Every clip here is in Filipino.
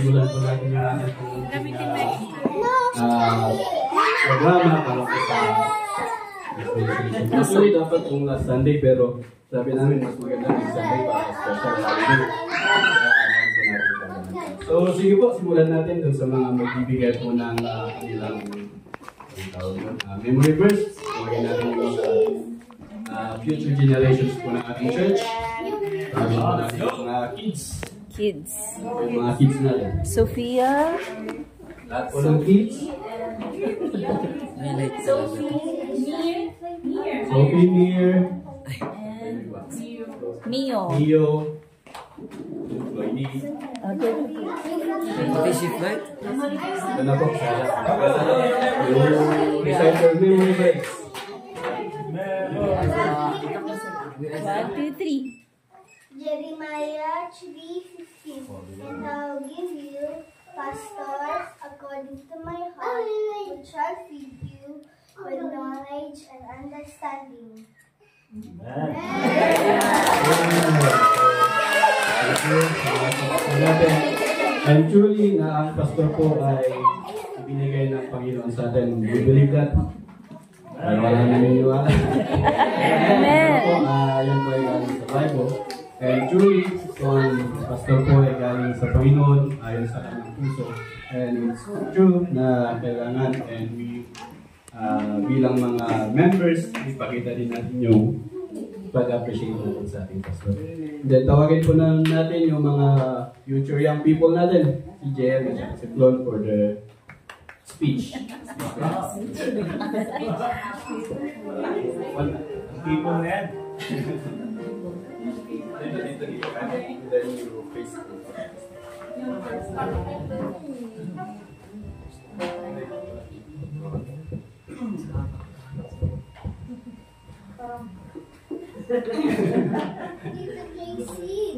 simulan po natin yung ating programa para po sa actually dapat kung last Sunday pero sabi namin mas maganda yung Sunday para special holiday. So sige po, simulan natin dun sa mga magbibigay po ng kanilang memory verse. Huwagin natin yung future generations po ng ating church. Sabi po natin yung mga kids. Yung mga kids natin. Sophia. Lahat po ng kids. Sophie, Mir. Mio. Lloydie. Okay, shift right? Ito na po. Yung reciter memory verse. 1, 2, 3. Jeremiah 3:15. And I will give you pastors according to my heart, which shall feed you with knowledge and understanding. And truly na ang pastor po ay ibinigay ng Panginoon sa atin. We believe that. Ay wala naniniwala. Yan po ay galing sa Bible. And truly, kung pastor po ay galing sa Panginoon, ayon sa kanyang puso. And it's true na kailangan and we bilang mga members, ipakita din natin yung pag-appreciate natin sa ating pastor. Then tawagin po natin yung mga future young people natin, si JL at si Flon for the speech. People yan. Then you face it.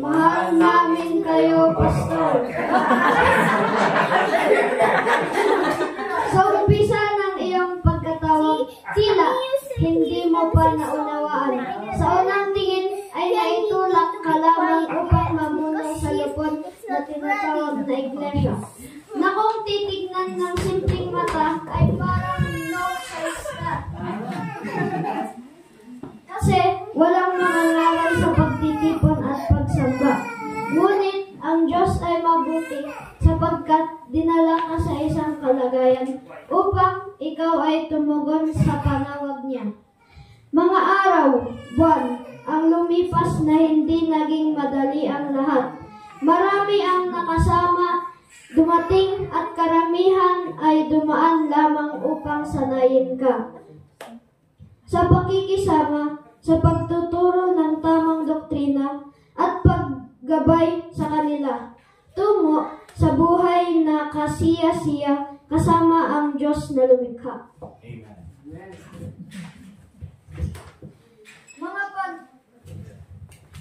Mahal namin kayo, Pastor. Sa umpisa ng iyong pagkatawag, tila hindi mo pa naunawaan. Sa unang tingin ay naitulak ka lamang upang mamuno sa lupon na tinatawag na iglesia. Na kung titignan ng simpleng mata ay parang no size ka. Kasi walang mangangaral sa pagtitipon at pagsamba. Ngunit ang Diyos ay mabuti sapagkat dinala ka sa isang kalagayan upang ikaw ay tumugon sa panawag niya. Mga araw, buwan, ang lumipas na hindi naging madali ang lahat. Marami ang nakasama, dumating at karamihan ay dumaan lamang upang sanayin ka. Sa pakikisama, sa pagtuturo ng tamang doktrina at paggabay sa kanila, tungo sa buhay na kasiya-siya kasama ang Diyos na lumikha. Amen.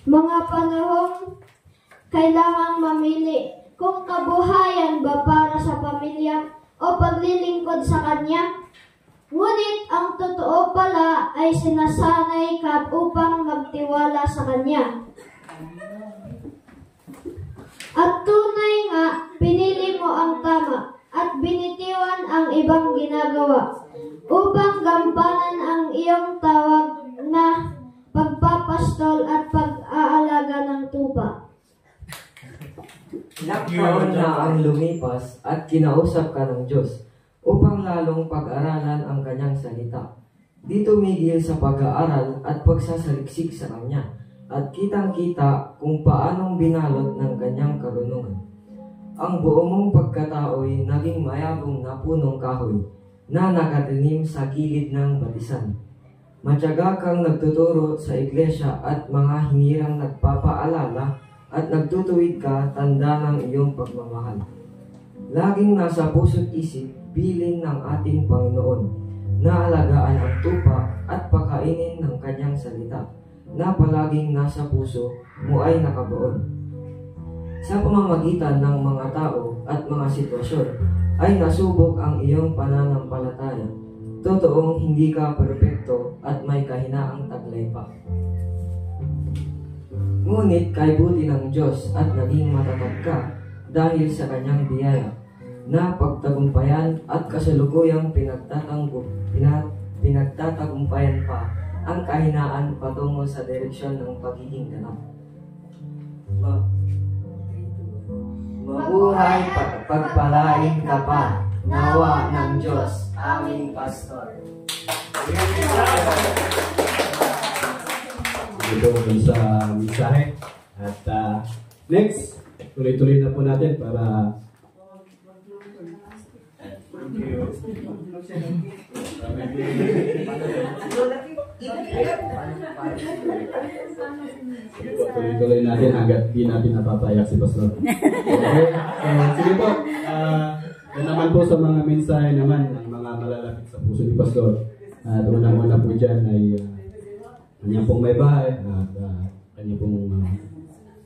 Mga panahong kailangang mamili kung kabuhayan ba para sa pamilya o paglilingkod sa Kanya. Ngunit ang totoo pala ay sinasanay ka upang magtiwala sa Kanya. At tunay nga, pinili mo ang tama at binitiwan ang ibang ginagawa upang gampanan ang iyong tawag na pagpapastol at pag-aalaga ng tupa. Ilang taon na ang lumipas at kinausap ka ng Diyos upang lalong pag-aralan ang kanyang salita. Di tumigil sa pag-aaral at pagsasaliksik sa kanya at kitang-kita kung paanong binalot ng kanyang karunungan. Ang buo mong pagkatao'y naging mayabong na punong kahoy na nakatinim sa gilid ng balisan. Matyaga kang nagtuturo sa iglesia at mga hinirang nagpapaalala at nagtutuwid ka tanda ng iyong pagmamahal. Laging nasa puso't isip bilin ng ating Panginoon na alagaan ang tupa at pakainin ng kanyang salita na palaging nasa puso mo ay nakabaon. Sa pamamagitan ng mga tao at mga sitwasyon ay nasubok ang iyong pananampalataya. Totoong hindi ka perpekto at may kahinaang taglay pa. Ngunit kay buti ng Diyos at naging matatag ka dahil sa kanyang biyaya na pagtagumpayan at kasalukuyang pinagtatagumpayan pa ang kahinaan patungo sa direksyon ng pagiging ganap. Mabuhay pagpalain ka pa, nawa ng Diyos, aming pastor. Ito sa mensahe. At next, tuloy-tuloy na po natin para tuloy-tuloy natin hanggat di natin napapayak si Pastor. Okay? Sige po. Yan naman po sa mga mensahe naman ng mga malalapit sa puso ni Pastor. At una-una po dyan ay kanya pong may bahay at kanya pong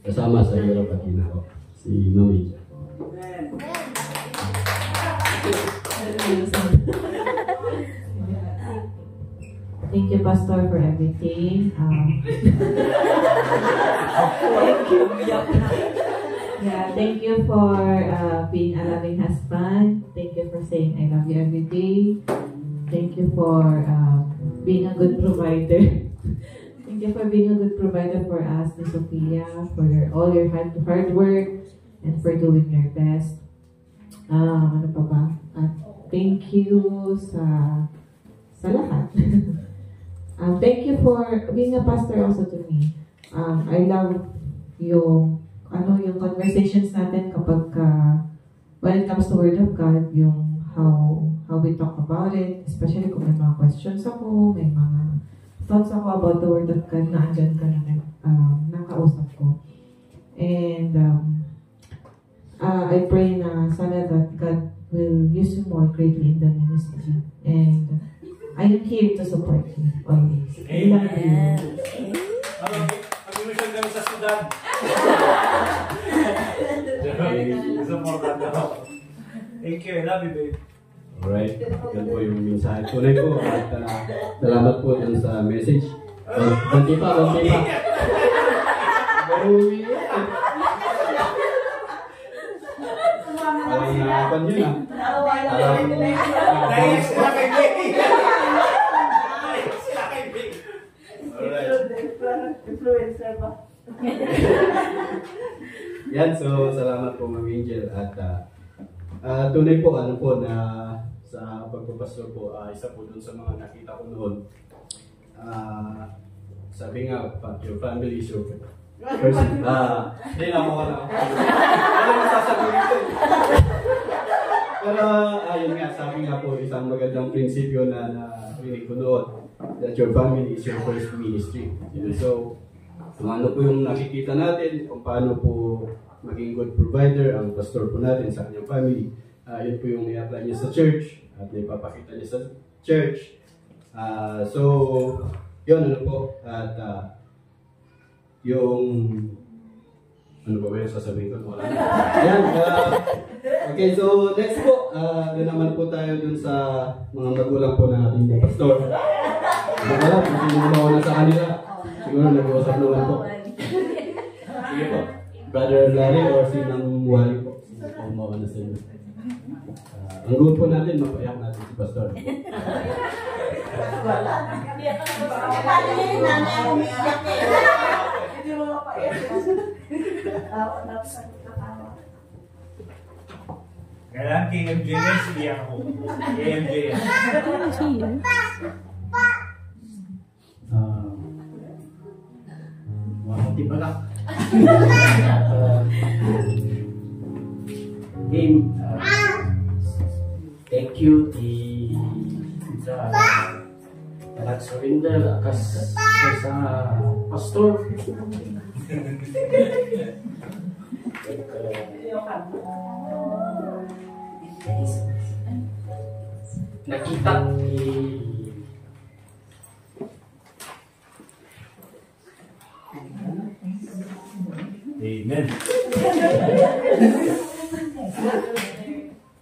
kasama sa hirap at ginhawa, si Mami. Thank you, Pastor, for everything. Thank you for being a loving husband. Thank you for saying I love you every day. Thank you for being a good provider. Thank you for being a good provider for us, Miss Sophia, for all your hard work and for doing your best. Ano pa ba? Thank you sa lahat. Thank you for being a pastor also to me. I love yung conversations natin kapag when it comes to Word of God, yung how we talk about it, especially kung may mga questions ako, may mga thoughts ako about the Word of God na andyan ka na nakausap ko. And I pray na sana that God will use you more greatly in the ministry. And I am here to support you always. I love you. Mag-ilusyon kami sa Sudan. Thank you. I love you, babe. Alright. Yan po yung mensahe. Tunay po. At salamat po dun sa message. Banti pa. Parang nakapan yun ah. Naiyak sila kay babe. Influencer ba? Yan, so salamat po Ma'am Angel at tunay po na sa pagpapastor po, isa po dun sa mga nakita ko noon. Sabi nga, your family is your first. Hindi na ako wala. Ano masasabihin ko? Pero ayun nga, sabi nga po isang magandang prinsipyo na rinig ko noon, that your family is your first ministry. So, ano po yung nakikita natin, kung paano po maging good provider ang pastor po natin sa kanyang family. Yun po yung i-apply niya sa church at ipapakita niya sa church. So, yun ano po. At yung ano ba yung sasabihin ko? Wala na. Ayan. Okay, so next po. Doon naman po tayo dun sa mga magulang po ng ating pastor. Wala, hindi mo na sa kanila. Siguro nag-uusap naman po. Sige po. Brother Larry or si Nang Wally po. Kung mawa na sa inyo. Ang goal po natin, mapayak natin si Pastor. Kailangan kay MJS, iyak ako. Kay MJS. Wakati pala. Game, thank you sa nag-surrender sa pastor. Nakita Amen.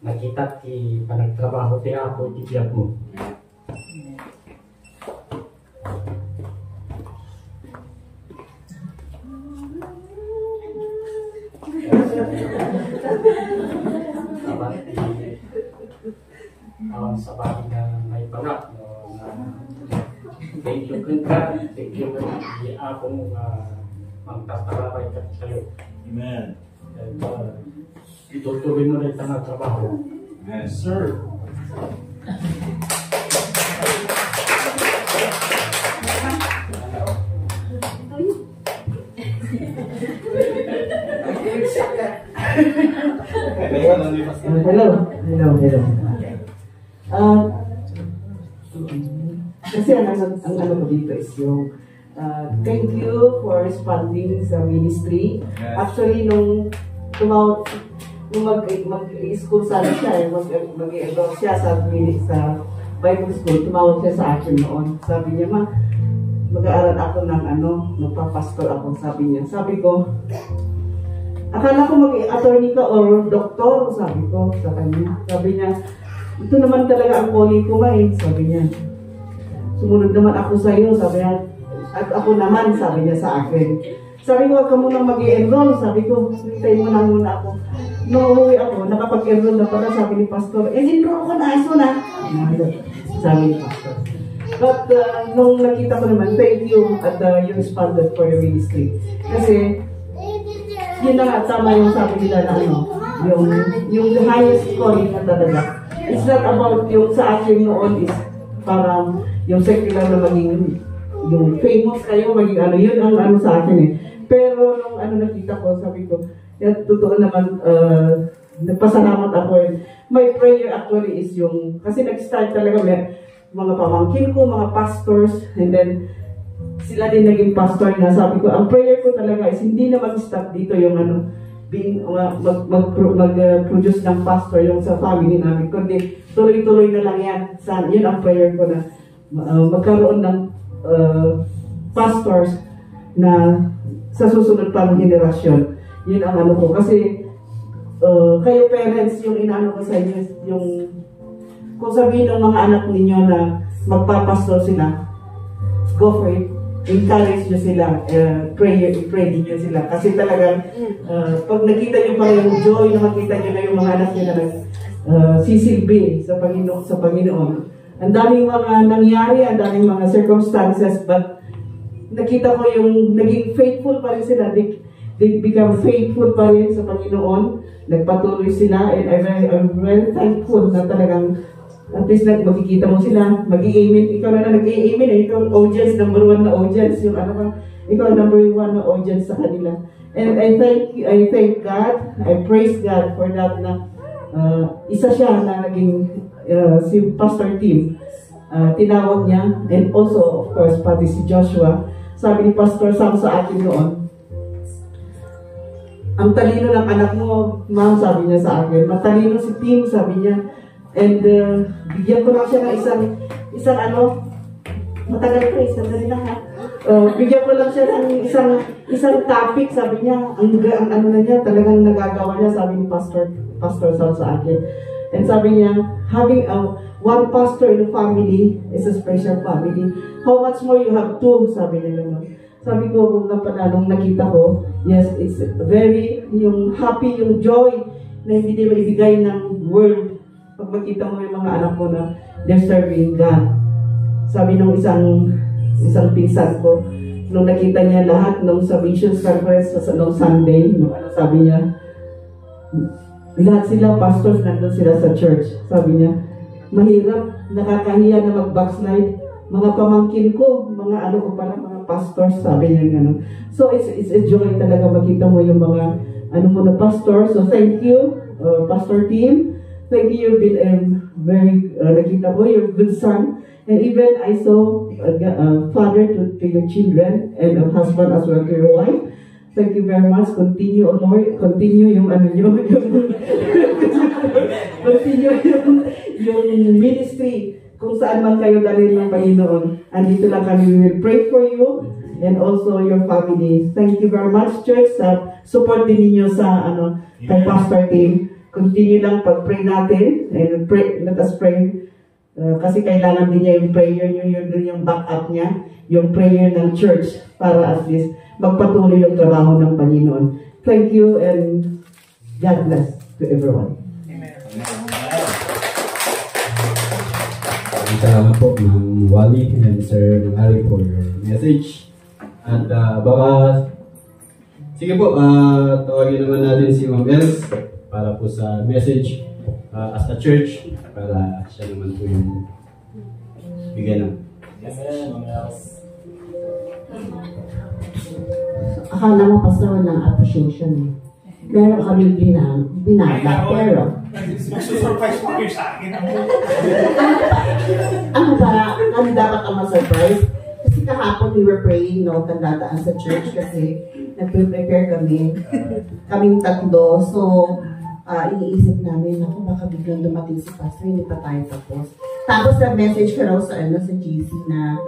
nakita ti panagtrabaho ti ako ti biyag mo. Dapat sa bagay na may barak na thank you kanta, thank you di akong magtatalakay ka sa'yo. Amen. And itutuloy mo na itang trabaho. Yes, sir. Hello. Kasi ang ano ko dito is yung thank you for responding sa ministry. Yes. Actually, nung mag-school sana siya, mag-enroll siya sa Bible school, tumawag siya sa akin noon. Sabi niya, ma, mag-aaral ako ng magpa-pastor ako, sabi niya. Sabi ko, akala ko mag-attorney ka or doktor, sabi ko sa kanya. Sabi niya, ito naman talaga ang calling ko nga eh, sabi niya. Sumunod naman ako sa iyo, sabi niya. At ako naman, sabi niya sa akin. Sabi ko, huwag ka munang mag-i-enroll, sabi ko, hintayin mo na muna ako. Nung umuwi ako, nakapag-enroll na pala, sabi ni Pastor, enroll ko na, iso na. Sabi ni Pastor. But nung nakita ko naman, thank you at you responded for the ministry. Kasi, yun na nga, tama yung sabi nila na yung the highest calling na talaga. It's not about yung sa akin noon is parang yung secular na maging yung famous kayo, maging yun ang sa akin eh. Pero nung nakita ko, sabi ko, yan, totoo naman, nagpasalamat ako eh. My prayer actually is yung, kasi nag-start talaga mga pamangkin ko, mga pastors, and then sila din naging pastor na. Sabi ko, ang prayer ko talaga is hindi na mag-stop dito yung mag-produce ng pastor yung sa family namin, kundi tuloy-tuloy na lang yan. Yun ang prayer ko na magkaroon ng pastors na sa susunod pa ng generasyon. Yun ang ko. Kasi kayo parents, yung inaano ko sa inyo, yung kung sabihin ng mga anak ninyo na magpapastor sila, go for it. Encourage nyo sila, pray nyo sila. Kasi talagang, pag nakita nyo pa yung joy, na makita nyo na yung mga anak nyo na sisilbi sa Panginoon. Ang daming mga nangyari, ang daming mga circumstances, but nakita ko yung naging faithful pa rin sila. They become faithful pa rin sa Panginoon. Nagpatuloy sila, and I'm very thankful na talagang at least magkikita mo sila, mag-i-amen, ikaw na nag-i-amen eh, ikaw ang audience, number 1 na audience, yung ikaw ang number 1 na audience sa kanila. And I thank God, I praise God for that na isa siya na naging si Pastor Tim, tinawag niya, and also of course pati si Joshua. Sabi ni Pastor Sam sa akin noon, ang talino ng anak mo, ma'am, sabi niya sa akin, matalino si Tim, sabi niya. And bigyan ko lang siya ng isang matagal ko, sandali lang ha. Bigyan ko lang siya ng isang topic, sabi niya, ang na niya, talagang nagagawa niya, sabi ni Pastor Sal sa akin. And sabi niya, having one pastor in a family is a special family. How much more you have two, sabi niya naman. Sabi ko, kung nung nakita ko, yes, it's very, yung happy, yung joy na hindi nila ibigay ng world. Pag makita mo yung mga anak mo na they're serving God. Sabi nung isang pinsan ko, nung nakita niya lahat nung sa missions conference nung Sunday, sabi niya, lahat sila pastors, nandun sila sa church. Sabi niya, mahirap, nakakahiya na mag-backslide. Mga pamangkin ko, mga ko pala, mga pastors, sabi niya gano'n. So it's a joy talaga makita mo yung mga mo na pastors. So thank you, Pastor Tim. Thank you, you've been very, nakita ko, you're a good son. And even I saw father to your children and a husband as well to your wife. Thank you very much. Continue, Lord. Continue yung continue yung ministry kung saan man kayo dalhin ng Panginoon. Andito lang kami, we will pray for you and also your family. Thank you very much, church. Support din ninyo sa kay Pastor Tim. Continue lang pag-pray natin and let us pray kasi kailangan din niya yung prayer niyo, yung backup niya, yung prayer ng church para at least magpatuloy yung trabaho ng Panginoon. Thank you and God bless. to everyone. Salamat po, Ma'am Wally and Sir Harry for your message. At baka, sige po, tawagin naman natin si Ma'am Els para po sa message as a church, para siya naman po yung bigyan ng. Amen, Ma'am Els. Akala mo pastor ng appreciation eh. Meron kami binaba, pero Magsusurprise pa kayo sa akin. ano ba, kami dapat ang ma-surprise? Kasi kahapon we were praying, no, kandataan sa church kasi nag-prepare kaming tatlo. So, iniisip namin, ako baka biglang dumating si pastor, hindi pa tayo tapos. Tapos nag-message ka raw sa GC na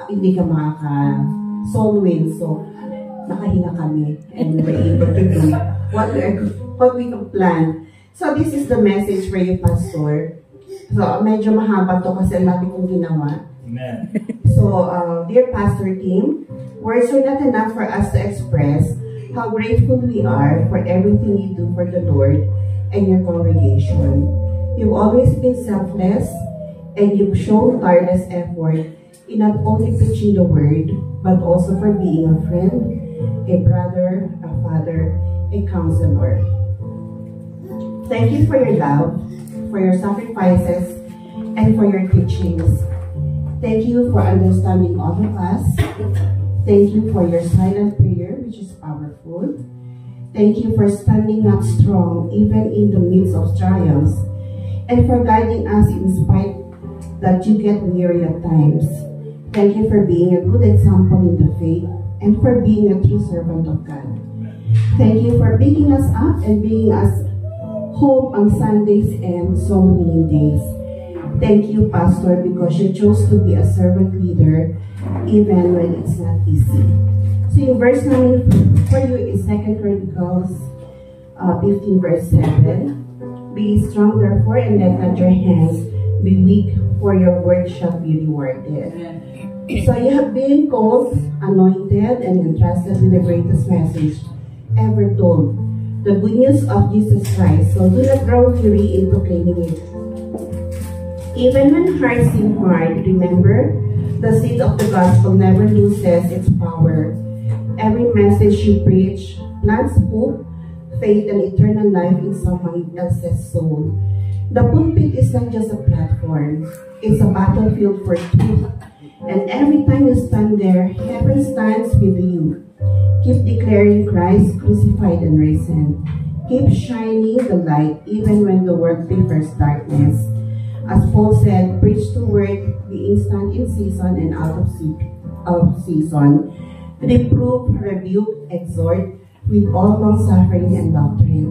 hindi ka makaka-soul win. So, nakahinga kami and we were able to do what we can plan. So this is the message for you, Pastor. So medyo mahaba to kasi ang dami kong ginawa. Amen. So, dear Pastor team, words are not enough for us to express how grateful we are for everything you do for the Lord and your congregation. You've always been selfless and you've shown tireless effort in not only preaching the word, but also for being a friend, a brother, a father, a counselor. Thank you for your love, for your sacrifices, and for your teachings. Thank you for understanding all of us. Thank you for your silent prayer, which is powerful. Thank you for standing up strong, even in the midst of trials, and for guiding us in spite that you get weary at times. Thank you for being a good example in the faith and for being a true servant of God. Thank you for picking us up and bringing us home on Sundays and soul-winning days. Thank you, Pastor, because you chose to be a servant leader even when it's not easy. So in verse 9 for you is 2 Chronicles 15 verse 7. Be strong therefore and let not your hands be weak, for your work shall be rewarded. So you have been called, anointed, and entrusted with the greatest message ever told, the good news of Jesus Christ. So do not grow weary in proclaiming it. Even when hearts seem hard, remember, the seed of the gospel never loses its power. Every message you preach plants hope, faith, and eternal life in someone else's soul. The pulpit is not just a platform, it's a battlefield for truth. And every time you stand there, heaven stands with you. Keep declaring Christ crucified and risen. Keep shining the light even when the world prefers darkness. As Paul said, preach the word, be instant in season and out of season. Reprove, rebuke, exhort with all long suffering and doctrine.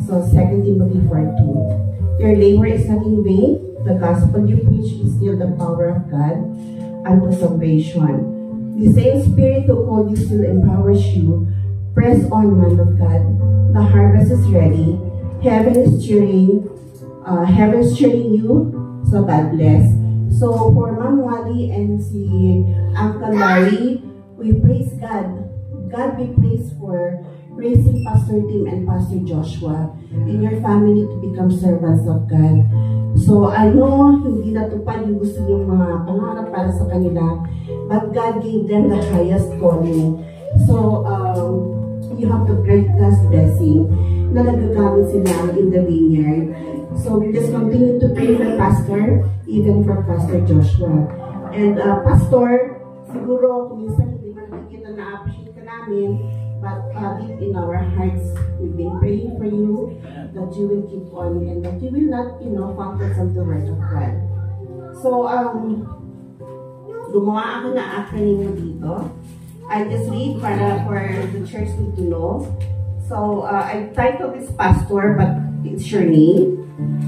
So 2 Timothy 4:2. Your labor is not in vain. The gospel you preach is still the power of God unto salvation. The same Spirit who called you still empowers you. Press on, man of God. The harvest is ready. Heaven is cheering you. So God bless. So for Ma'am Wally and si Uncle Larry, we praise God. God be praised for raising Pastor Tim and Pastor Joshua in your family to become servants of God. So I know hindi natupad yung gusto yung mga pangarap para sa kanila, but God gave them the highest calling. So you have the greatest blessing na nagagamit sila in the vineyard. So we just continue to pray for Pastor, even for Pastor Joshua. And Pastor, siguro kung minsan hindi man nakikita na appreciate ka namin, but deep in our hearts, we've been praying for you that you will keep on and that you will not, focus on the word of God. So, gumawa ako na acronym dito. I just read for the church need to know. So, I titled this Pastor, but it's your name.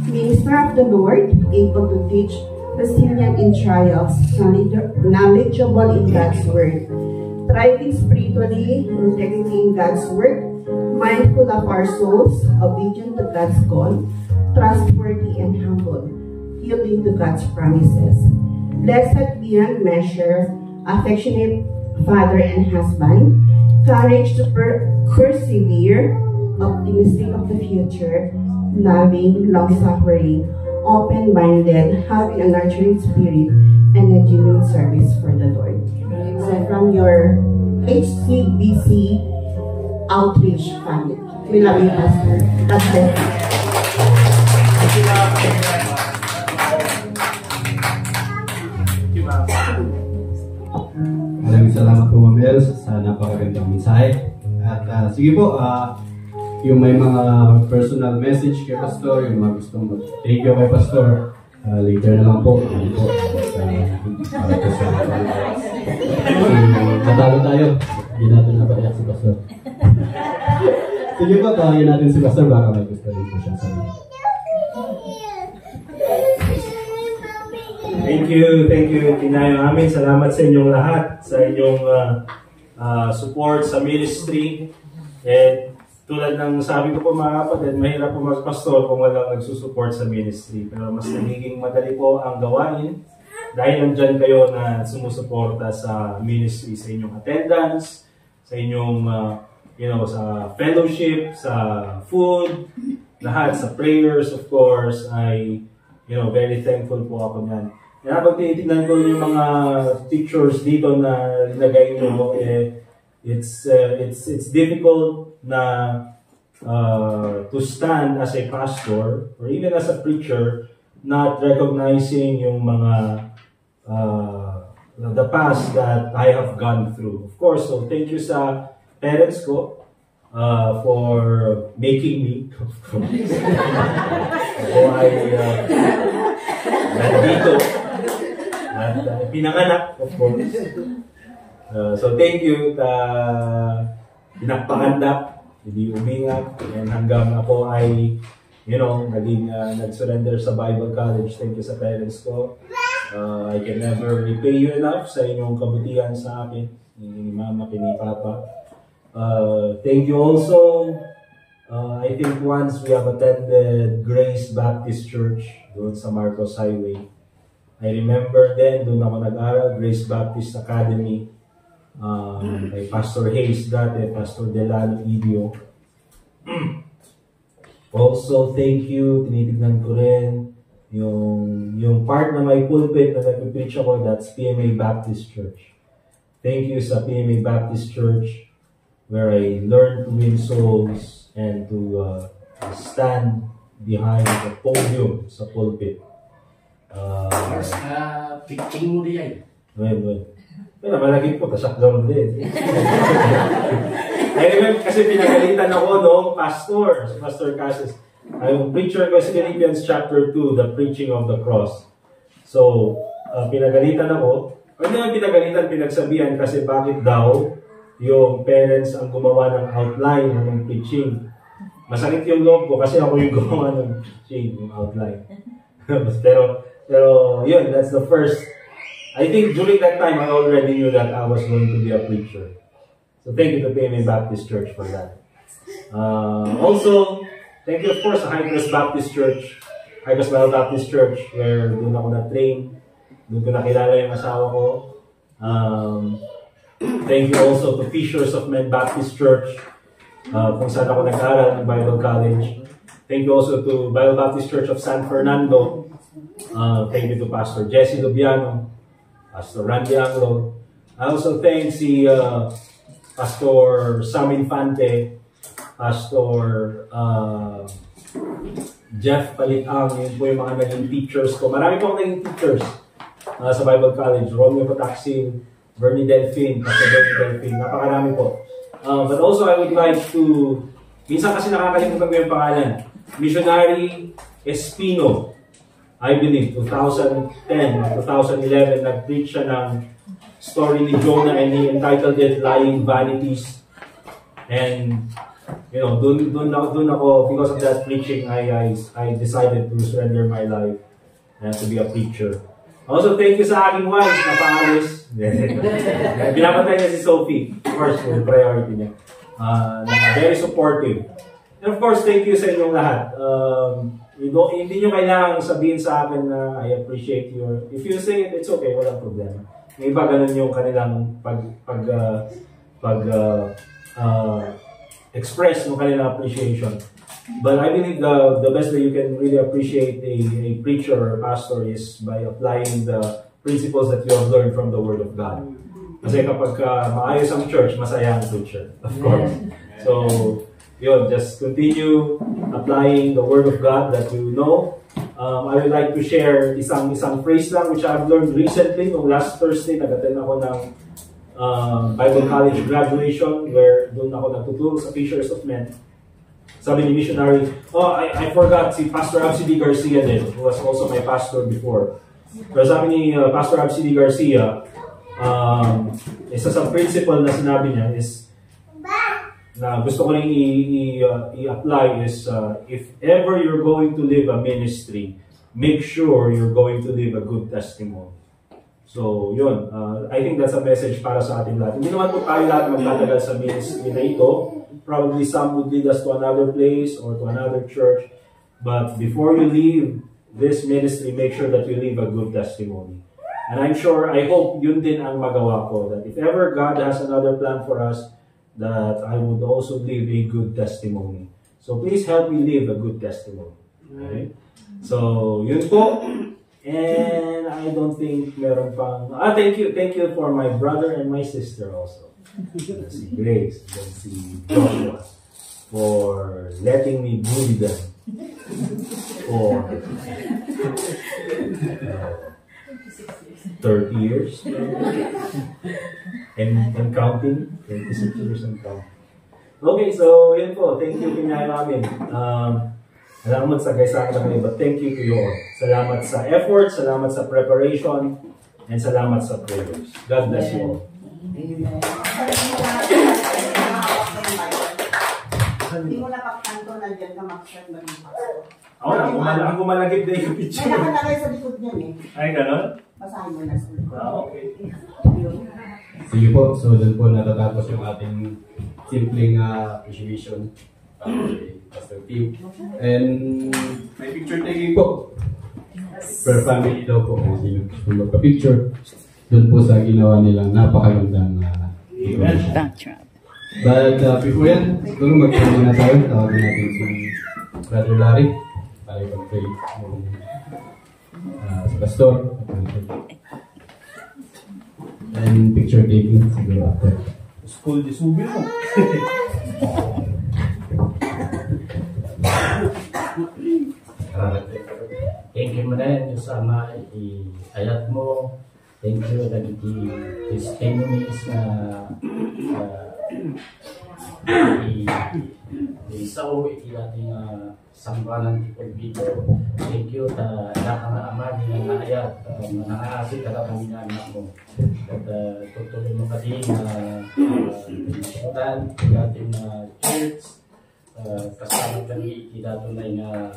Minister of the Lord, able to teach, resilient in trials, knowledgeable in God's word, thriving spiritually, integrity in God's work, mindful of our souls, obedient to God's call, trustworthy and humble, yielding to God's promises, blessed beyond measure, affectionate father and husband, courage to persevere, optimistic of the future, loving, long-suffering, open-minded, having a nurturing spirit, and a genuine service for the Lord. So from your HCBC Outreach family. We love you, Pastor. God bless you. Maraming salamat po, Ma'am Els, sa napakagandang mensahe. At sige po, yung may mga personal message kay Pastor, yung mga gustong mag-thank you kay Pastor, later na lang po. Natalo tayo. Hindi natin napaiyak si Pastor. Sige po, tawagin natin si Pastor, baka may gusto rin po siyang sabihin. Thank you, Tinayo amin. Salamat sa inyong lahat, sa inyong support sa ministry. And tulad ng sabi ko po mga kapatid, mahirap po magpastor kung walang nagsusupport sa ministry. Pero mas nagiging madali po ang gawain dahil nandyan kayo na sumusuporta sa ministry, sa inyong attendance, sa inyong sa fellowship, sa food, lahat, sa prayers, of course. I very thankful po ako niyan. Kaya pag tinitignan ko yung mga pictures dito na nilagay nyo, it's difficult na to stand as a pastor or even as a preacher not recognizing yung mga the past that I have gone through. Of course, so thank you sa parents ko for making me. So I nandito at pinanganak, of course. So thank you, pinagpakanda, hindi umingat, and hanggang ako ay, naging nag-surrender sa Bible College. Thank you sa parents ko. I can never repay you enough sa inyong kabutihan sa akin, ni Mama, ni Papa. Thank you also. I think once we have attended Grace Baptist Church doon sa Marcos Highway. I remember then, doon ako nag-aral, Grace Baptist Academy. Kay Pastor Hayes dati, Pastor Delano Idio. Also, thank you, tinitignan ko rin yung part na may pulpit na nag-preach ako, that's PMA Baptist Church. Thank you sa PMA Baptist Church where I learned to win souls and to stand behind the podium sa pulpit. Pitching mo diyan. Well. Pero malagit po, tasak doon din. I remember kasi pinagalitan ako noong pastor, si Pastor Cassius. Yung preacher ko sa Philippians chapter 2, the preaching of the cross. So, pinagalitan ako. Hindi naman pinagalitan, pinagsabihan kasi bakit daw yung parents ang gumawa ng outline ng preaching. Masakit yung loob ko kasi ako yung gumawa ng preaching, yung outline. Pero yun, that's the first. I think during that time, I already knew that I was going to be a preacher. So thank you to PMA Baptist Church for that. Also, thank you of course sa Highcrest Baptist Church, Highcrest Baptist Church, where doon ako na-train, doon ko nakilala yung asawa ko. Thank you also to Fishers of Men Baptist Church, kung saan ako nag-aral ng Bible College. Thank you also to Bible Baptist Church of San Fernando. Thank you to Pastor Jesse Lubiano, Pastor Randy Anglo. I also thank si Pastor Sam Infante, Pastor Jeff Palitang, yun po yung mga naging teachers ko. Marami po akong naging teachers sa Bible College. Romeo Pataxin, Bernie Delphine, Pastor Bernie Delphine, napakarami po. But also I would like to, minsan kasi nakakalimutan ko yung pangalan, Missionary Espino. I believe, 2010, 2011, nag-preach siya ng story ni Jonah and he entitled it Lying Vanities. And, dun ako, because of that preaching, I decided to surrender my life and to be a preacher. Also, thank you sa aking wife na paalis. Pinapatay niya si Sophie. Of course, yung priority niya. Very supportive. And of course, thank you sa inyong lahat. Hindi nyo kailangang sabihin sa akin na I appreciate your... If you say it, it's okay, walang problema. May iba ganun yung kanilang express ng kanilang appreciation. But I believe the best way you can really appreciate a preacher or pastor is by applying the principles that you have learned from the Word of God. Kasi kapag maayos ang church, masaya ang preacher, of course. So, yun, just continue applying the Word of God that you know. I would like to share isang phrase lang which I've learned recently. Nung last Thursday, nag-attend ako ng Bible College graduation where doon ako natuturo sa Fishers of Men. Sabi ni missionary, I forgot si Pastor Absidy Garcia din, who was also my pastor before. Pero sabi ni Pastor Absidy Garcia, isa sa principle na sinabi niya is, na gusto ko rin i-apply is, if ever you're going to live a ministry, make sure you're going to live a good testimony. So, yun. I think that's a message para sa ating lahat. Hindi naman po tayo lahat magtatagal sa ministry na ito. Probably some would lead us to another place or to another church. But before you leave this ministry, make sure that you leave a good testimony. And I'm sure, I hope yun din ang magawa ko. That if ever God has another plan for us, that I would also leave a good testimony. So please help me live a good testimony. Okay? So, yun po. And I don't think meron pang... thank you for my brother and my sister also. Si Grace and si Joshua for letting me bully them for 30 years and counting, 26 years and counting. Okay, so yun po. Thank you pinay namin. Salamat sa gaysahan na kayo, but thank you to you all. Salamat sa effort, salamat sa preparation, and salamat sa prayers. God bless you all. Hindi mo napagtanto na dyan ka mag-start mag-pastor. Ako na, ang gumalagip din yung picture. May nakalagay sa likod niyan eh. Ay, gano'n? Basahin mo na sa likod. Okay. Sige po, so doon po natatapos yung ating simpleng appreciation kay Pastor Tim. And may picture taking po. Per family daw po. Kung gusto magpa-picture, doon po sa ginawa nilang napakagandang decoration. But before yan, siguro mag-pray na tayo. Tawagin natin si Brother Larry para ipag-pray si Pastor. And picture taking siguro after. School di subi mo. Thank you mo rin yung sama i-ayat mo. Thank you dahil testimonies na isaw iti ating sambanan ti Pagbido. Thank you ta nakamaama ni nga ayat manangaasi ka na anak mo. At tutuloy mo kasi na pinasutan ti ating church kasama kami iti datunay nga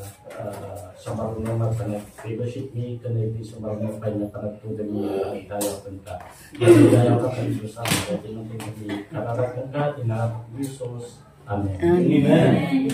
sa marunong magpanag-fellowship ni kanay di sa marunong kayo na panagtudan niya tayo ka. Dahil ka kayo sa amin, tinuntin mo di kararakan ka, tinarap Jesus. Amen. Amen.